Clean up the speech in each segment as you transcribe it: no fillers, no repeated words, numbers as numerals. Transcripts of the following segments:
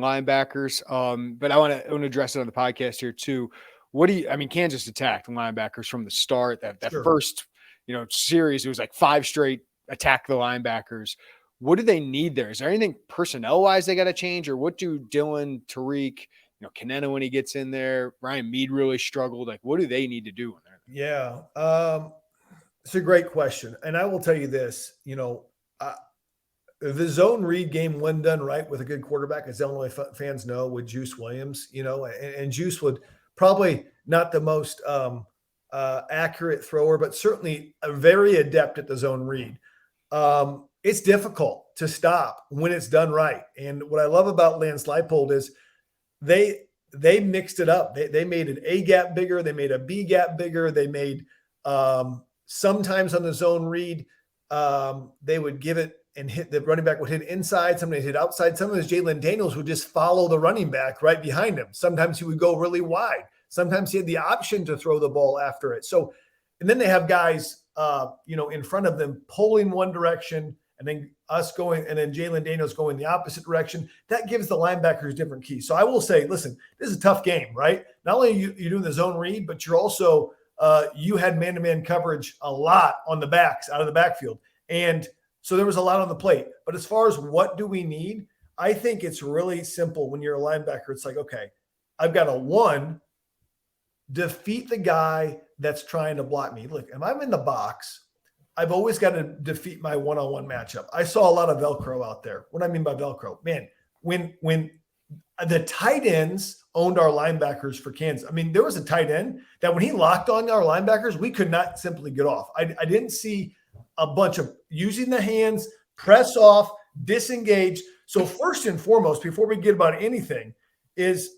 linebackers. But I want to address it on the podcast here too. Kansas attacked linebackers from the start. That Sure. first, series, it was like 5 straight attack the linebackers. What do they need there? Is there anything personnel wise they got to change, or what do Dylan, Tariq, Kanena when he gets in there, Ryan Mead really struggled. Like, what do they need to do in there? Yeah. It's a great question. And I will tell you this, the zone read game, when done right with a good quarterback, as Illinois fans know, with Juice Williams, and Juice would probably not the most accurate thrower, but certainly a very adept at the zone read. It's difficult to stop when it's done right. And what I love about Lance Leipold is they mixed it up. They made an A gap bigger. They made a B gap bigger. They made sometimes on the zone read, they would give it and hit the running back would hit inside. Somebody hit outside. Sometimes Jalen Daniels would just follow the running back right behind him. Sometimes he would go really wide. Sometimes he had the option to throw the ball after it. So, and then they have guys, in front of them pulling one direction, and then us going, and then Jalen Daniels going the opposite direction. That gives the linebackers different keys. So I will say, listen, this is a tough game, right? Not only are you doing the zone read, but you're also you had man-to-man coverage a lot on the backs, out of the backfield. And so there was a lot on the plate. But as far as what do we need, I think it's really simple when you're a linebacker. It's like, okay, I've got to defeat the guy that's trying to block me. Look, if I'm in the box, I've always got to defeat my one-on-one matchup. I saw a lot of Velcro out there. What do I mean by Velcro? Man, when the tight ends owned our linebackers for Kansas. I mean, there was a tight end that when he locked on our linebackers, we could not simply get off. I didn't see a bunch of using the hands, press off, disengage. So first and foremost, before we get about anything, is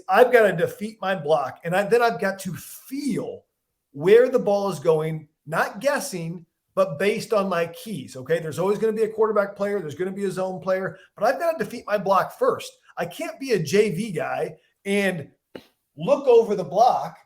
I've got to defeat my block. And then I've got to feel where the ball is going, not guessing, but based on my keys. Okay. There's always going to be a quarterback player. There's going to be a zone player, but I've got to defeat my block first. I can't be a JV guy and look over the block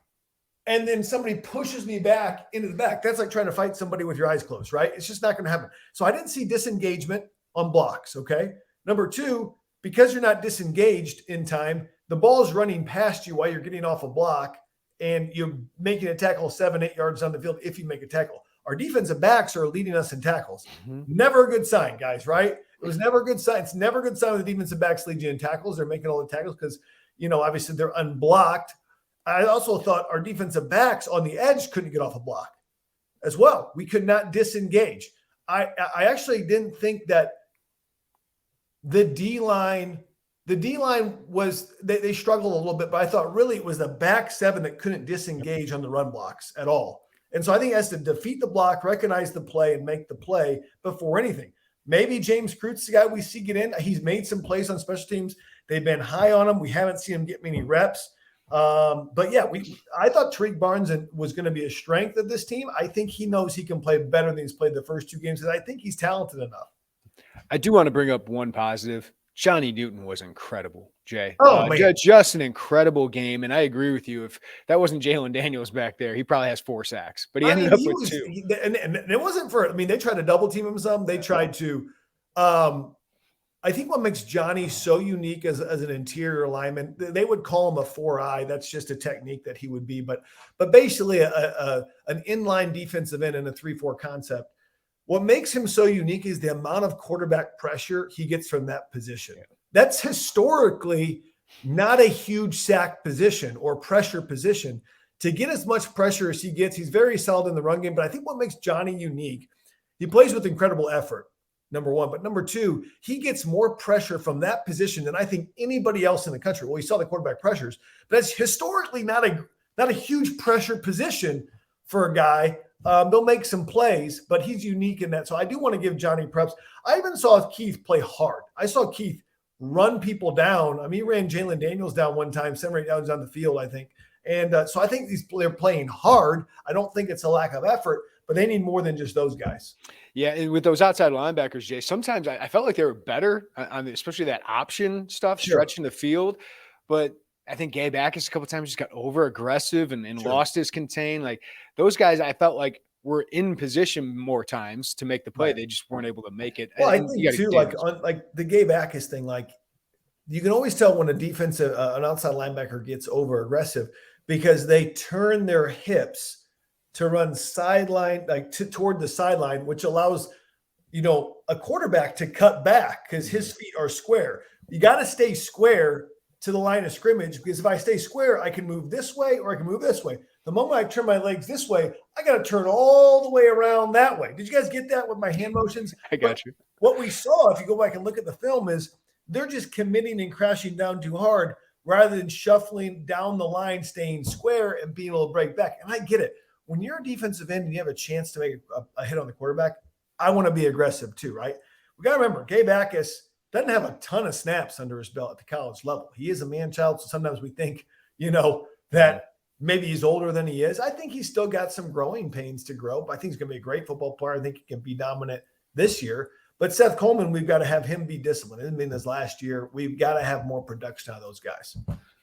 and then somebody pushes me back into the back. That's like trying to fight somebody with your eyes closed, right? It's just not going to happen. So I didn't see disengagement on blocks. Okay. Number two, because you're not disengaged in time, the ball is running past you while you're getting off a block and you're making a tackle 7-8 yards down the field if you make a tackle. Our defensive backs are leading us in tackles. Mm-hmm. Never a good sign, guys, right? It was never a good sign. It's never a good sign when the defensive backs lead you in tackles. They're making all the tackles because, obviously they're unblocked. I also thought our defensive backs on the edge couldn't get off a block as well. We could not disengage. I actually didn't think that the D-line was they struggled a little bit, but I thought really it was the back seven that couldn't disengage on the run blocks at all. And so I think it has to defeat the block, recognize the play, and make the play before anything. Maybe James Crute's the guy we see get in. He's made some plays on special teams. They've been high on him. We haven't seen him get many reps. But yeah, I thought Tariq Barnes was going to be a strength of this team. I think he knows he can play better than he's played the first 2 games, and I think he's talented enough. I do want to bring up one positive. Johnny Newton was incredible, Jay. Man. Just an incredible game. And I agree with you. If that wasn't Jalen Daniels back there, he probably has 4 sacks. But he ended up with 2. And it wasn't they tried to double team him some. They tried to I think what makes Johnny so unique as an interior lineman, they would call him a 4-eye. That's just a technique that he would be. But basically an inline defensive end in a 3-4 concept. What makes him so unique is the amount of quarterback pressure he gets from that position. That's historically not a huge sack position or pressure position. To get as much pressure as he gets, he's very solid in the run game. But I think what makes Johnny unique, he plays with incredible effort, number one. But number two, he gets more pressure from that position than I think anybody else in the country. Well, you saw the quarterback pressures, but that's historically not a huge pressure position for a guy. They'll make some plays, but he's unique in that. So I do want to give Johnny props. I even saw Keith play hard. I saw Keith run people down. I mean, he ran Jalen Daniels down one time, 7 or 8 yards on the field, I think. And so I think they're playing hard. I don't think it's a lack of effort, but they need more than just those guys. Yeah, and with those outside linebackers, Jay, sometimes I felt like they were better on especially that option stuff, stretching the field. But I think Gabe Akis a couple of times just got over aggressive and lost his contain. Like those guys, I felt like were in position more times to make the play. Right. They just weren't able to make it. Well, I think too, like the Gabe Akis thing, like you can always tell when a defensive, an outside linebacker gets over aggressive because they turn their hips to run sideline, like toward the sideline, which allows, a quarterback to cut back because his feet are square. You got to stay square to the line of scrimmage because if I stay square, I can move this way or I can move this way. The moment I turn my legs this way, I got to turn all the way around that way. Did you guys get that with my hand motions? I got you. What we saw, if you go back and look at the film, is they're just committing and crashing down too hard rather than shuffling down the line, staying square and being able to break back. And I get it. When you're a defensive end and you have a chance to make a hit on the quarterback, I want to be aggressive too, right? We got to remember, Gabe Backus doesn't have a ton of snaps under his belt at the college level. He is a man-child, so sometimes we think, that maybe he's older than he is. I think he's still got some growing pains to grow, but I think he's going to be a great football player. I think he can be dominant this year. But Seth Coleman, we've got to have him be disciplined. It didn't mean this last year. We've got to have more production out of those guys.